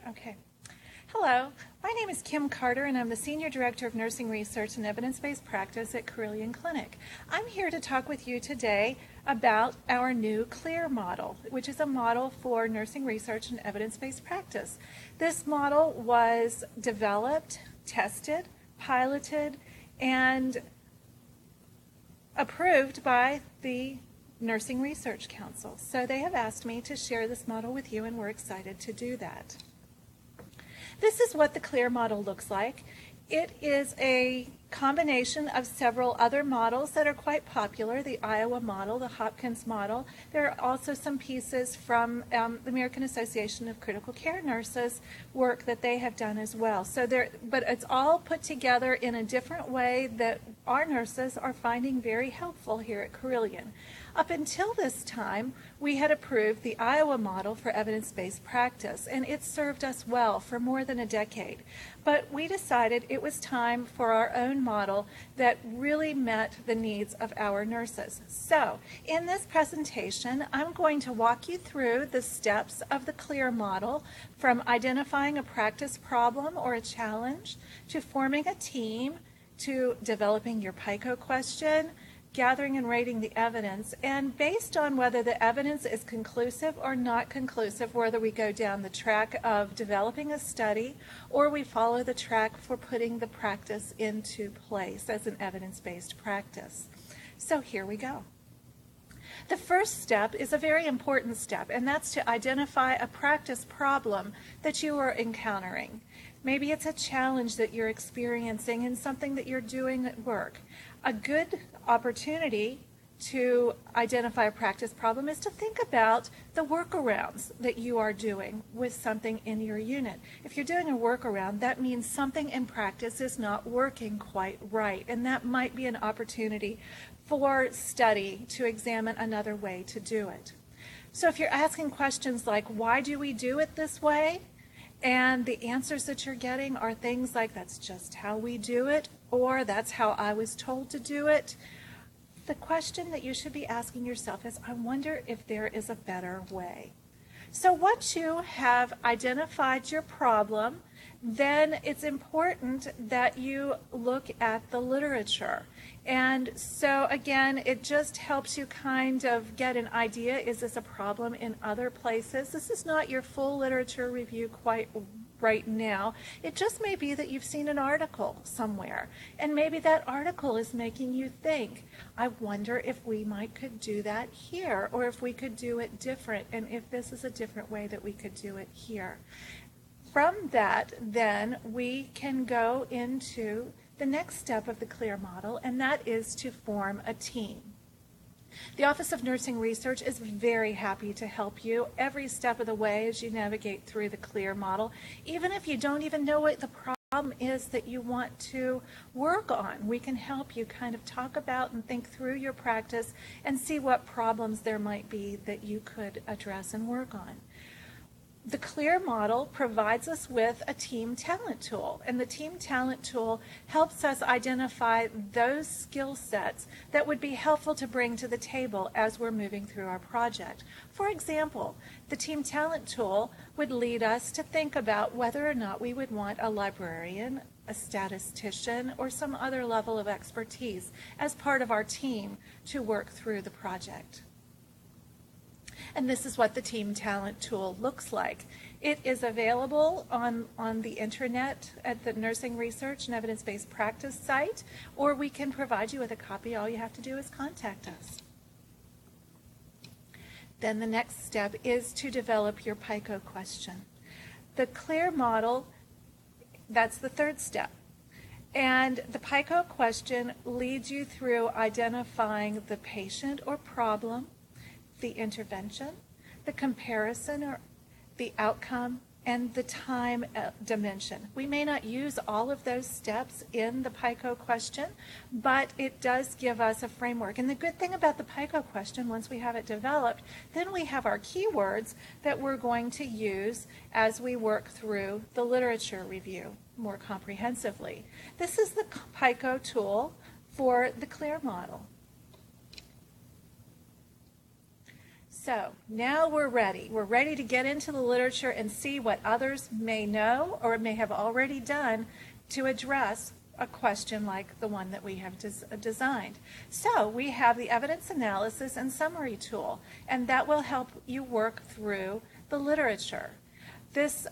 Okay. Hello, my name is Kim Carter and I'm the Senior Director of Nursing Research and Evidence-Based Practice at Carilion Clinic. I'm here to talk with you today about our new CLEAR model, which is a model for nursing research and evidence-based practice. This model was developed, tested, piloted, and approved by the Nursing Research Council. So they have asked me to share this model with you and we're excited to do that. This is what the CLEAR model looks like. It is a combination of several other models that are quite popular, the Iowa model, the Hopkins model. There are also some pieces from the American Association of Critical Care Nurses work that they have done as well. But it's all put together in a different way that our nurses are finding very helpful here at Carilion. Up until this time, we had approved the Iowa model for evidence-based practice, and it served us well for more than a decade. But we decided it was time for our own model that really met the needs of our nurses. So, in this presentation, I'm going to walk you through the steps of the CLEAR model, from identifying a practice problem or a challenge, to forming a team, to developing your PICO question, gathering and rating the evidence, and based on whether the evidence is conclusive or not conclusive, whether we go down the track of developing a study or we follow the track for putting the practice into place as an evidence-based practice. So here we go. The first step is a very important step, and that's to identify a practice problem that you are encountering. Maybe it's a challenge that you're experiencing in something that you're doing at work. A good opportunity to identify a practice problem is to think about the workarounds that you are doing with something in your unit. If you're doing a workaround, that means something in practice is not working quite right, and that might be an opportunity for study to examine another way to do it. So if you're asking questions like, why do we do it this way? And the answers that you're getting are things like, that's just how we do it, or that's how I was told to do it. The question that you should be asking yourself is, I wonder if there is a better way. So once you have identified your problem, then it's important that you look at the literature. And so again, it just helps you kind of get an idea, is this a problem in other places? This is not your full literature review quite right now. It just may be that you've seen an article somewhere, and maybe that article is making you think, I wonder if we could do that here, or if we could do it different, and if this is a different way that we could do it here. From that, then, we can go into the next step of the CLEAR model, and that is to form a team. The Office of Nursing Research is very happy to help you every step of the way as you navigate through the CLEAR model, even if you don't even know what the problem is that you want to work on. We can help you kind of talk about and think through your practice and see what problems there might be that you could address and work on. The CLEAR model provides us with a team talent tool, and the team talent tool helps us identify those skill sets that would be helpful to bring to the table as we're moving through our project. For example, the team talent tool would lead us to think about whether or not we would want a librarian, a statistician, or some other level of expertise as part of our team to work through the project. And this is what the Team Talent tool looks like. It is available on the internet at the Nursing Research and Evidence-Based Practice site, or we can provide you with a copy. All you have to do is contact us. Then the next step is to develop your PICO question. The CLEAR model, that's the third step. And the PICO question leads you through identifying the patient or problem, the intervention, the comparison or the outcome, and the time dimension. We may not use all of those steps in the PICO question, but it does give us a framework. And the good thing about the PICO question, once we have it developed, then we have our keywords that we're going to use as we work through the literature review more comprehensively. This is the PICO tool for the CLEAR model. So now we're ready. We're ready to get into the literature and see what others may know or may have already done to address a question like the one that we have designed. So we have the evidence analysis and summary tool, and that will help you work through the literature. This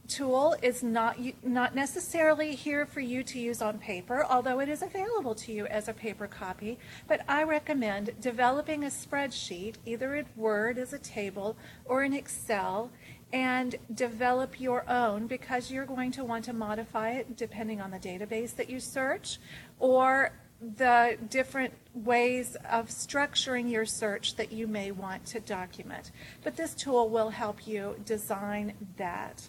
tool is not necessarily here for you to use on paper, although it is available to you as a paper copy, but I recommend developing a spreadsheet, either in Word as a table or in Excel, and develop your own, because you're going to want to modify it depending on the database that you search or the different ways of structuring your search that you may want to document. But this tool will help you design that.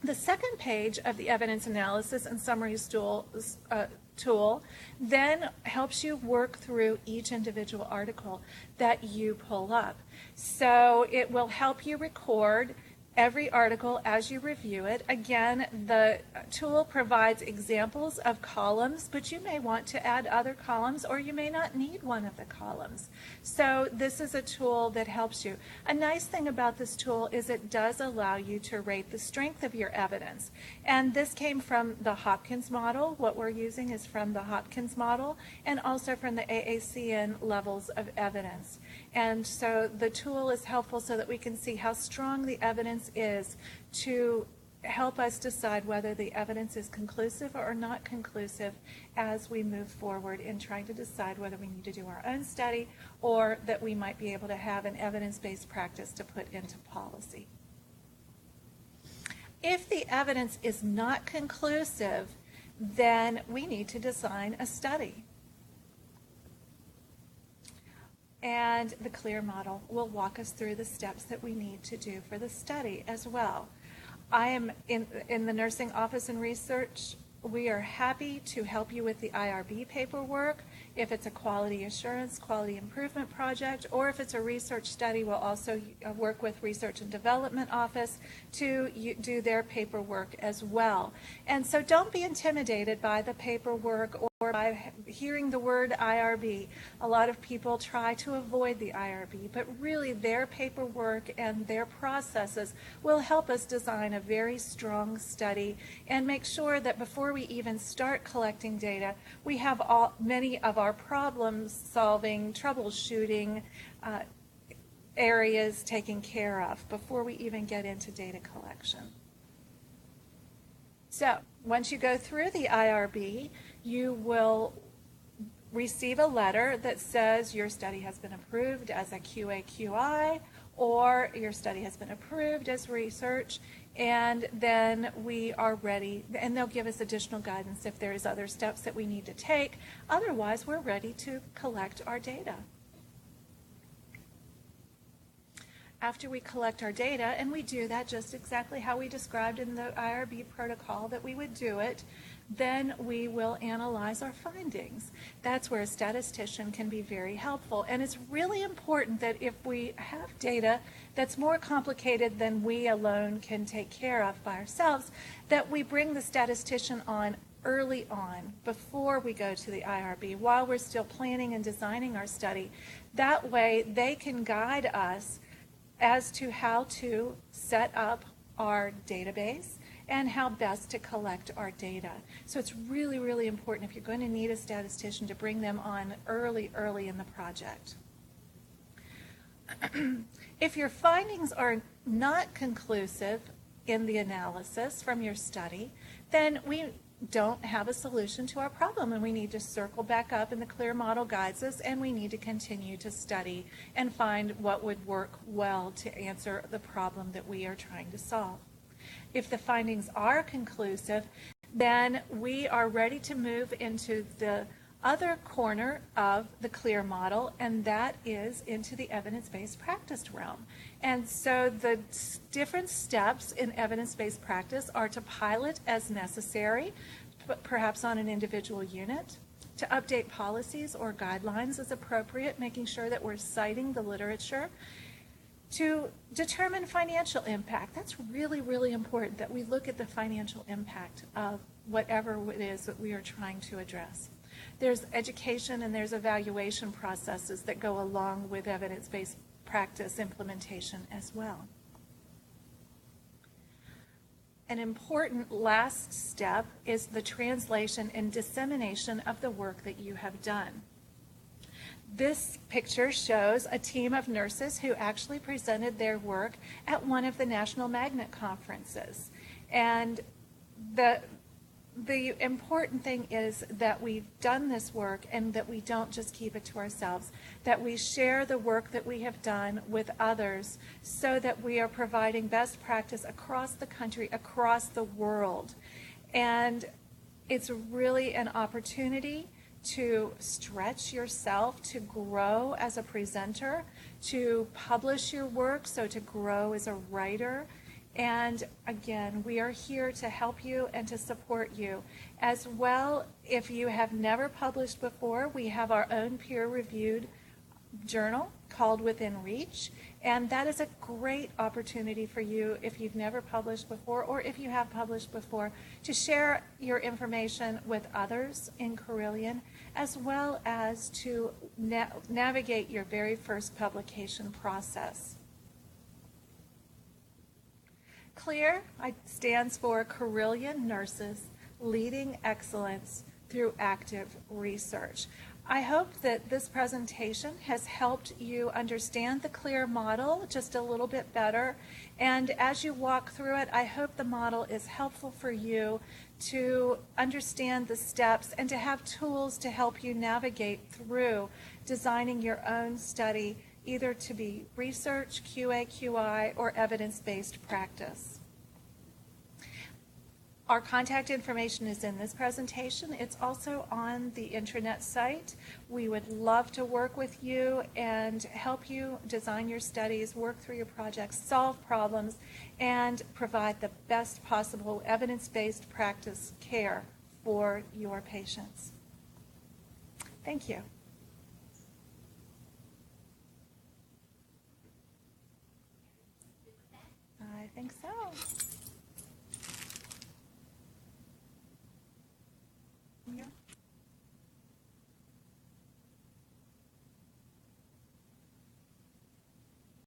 The second page of the evidence analysis and summaries tool then helps you work through each individual article that you pull up. So it will help you record every article as you review it. Again, the tool provides examples of columns, but you may want to add other columns, or you may not need one of the columns. So this is a tool that helps you. A nice thing about this tool is it does allow you to rate the strength of your evidence. And this came from the Hopkins model. What we're using is from the Hopkins model and also from the AACN levels of evidence. And so the tool is helpful so that we can see how strong the evidence is to help us decide whether the evidence is conclusive or not conclusive as we move forward in trying to decide whether we need to do our own study or that we might be able to have an evidence-based practice to put into policy. If the evidence is not conclusive, then we need to design a study. And the CLEAR model will walk us through the steps that we need to do for the study as well. I am in the nursing office and research. We are happy to help you with the IRB paperwork. If it's a quality assurance, quality improvement project, or if it's a research study, we'll also work with Research and Development Office to do their paperwork as well. And so don't be intimidated by the paperwork or by hearing the word IRB. A lot of people try to avoid the IRB, but really their paperwork and their processes will help us design a very strong study and make sure that before we even start collecting data, we have many of our problem-solving, troubleshooting areas taken care of before we even get into data collection. So once you go through the IRB, you will receive a letter that says your study has been approved as a QA/QI, or your study has been approved as research, and then we are ready, and they'll give us additional guidance if there's other steps that we need to take. Otherwise, we're ready to collect our data. After we collect our data, and we do that just exactly how we described in the IRB protocol that we would do it, then we will analyze our findings. That's where a statistician can be very helpful. And it's really important that if we have data that's more complicated than we alone can take care of by ourselves, that we bring the statistician on early on, before we go to the IRB, while we're still planning and designing our study. That way they can guide us as to how to set up our database and how best to collect our data. So it's really, really important if you're going to need a statistician to bring them on early in the project. If your findings are not conclusive in the analysis from your study, then we don't have a solution to our problem, and we need to circle back up, and the CLEAR model guides us, and we need to continue to study and find what would work well to answer the problem that we are trying to solve. If the findings are conclusive, then we are ready to move into the other corner of the CLEAR model, and that is into the evidence-based practice realm. And so the different steps in evidence-based practice are to pilot as necessary, but perhaps on an individual unit, to update policies or guidelines as appropriate, making sure that we're citing the literature, to determine financial impact. That's really, really important that we look at the financial impact of whatever it is that we are trying to address. There's education and there's evaluation processes that go along with evidence-based practice implementation as well. An important last step is the translation and dissemination of the work that you have done. This picture shows a team of nurses who actually presented their work at one of the National Magnet Conferences. And the important thing is that we've done this work and that we don't just keep it to ourselves, that we share the work that we have done with others so that we are providing best practice across the country, across the world. And it's really an opportunity to stretch yourself, to grow as a presenter, to publish your work, so to grow as a writer. And again, we are here to help you and to support you. As well, if you have never published before, we have our own peer-reviewed journal called Within Reach, and that is a great opportunity for you if you've never published before or if you have published before to share your information with others in Carilion, as well as to navigate your very first publication process. CLEAR stands for Carilion Nurses Leading Excellence Through Active Research. I hope that this presentation has helped you understand the CLEAR model just a little bit better. And as you walk through it, I hope the model is helpful for you to understand the steps and to have tools to help you navigate through designing your own study, either to be research, QA, QI, or evidence-based practice. Our contact information is in this presentation. It's also on the intranet site. We would love to work with you and help you design your studies, work through your projects, solve problems, and provide the best possible evidence-based practice care for your patients. Thank you. I think so.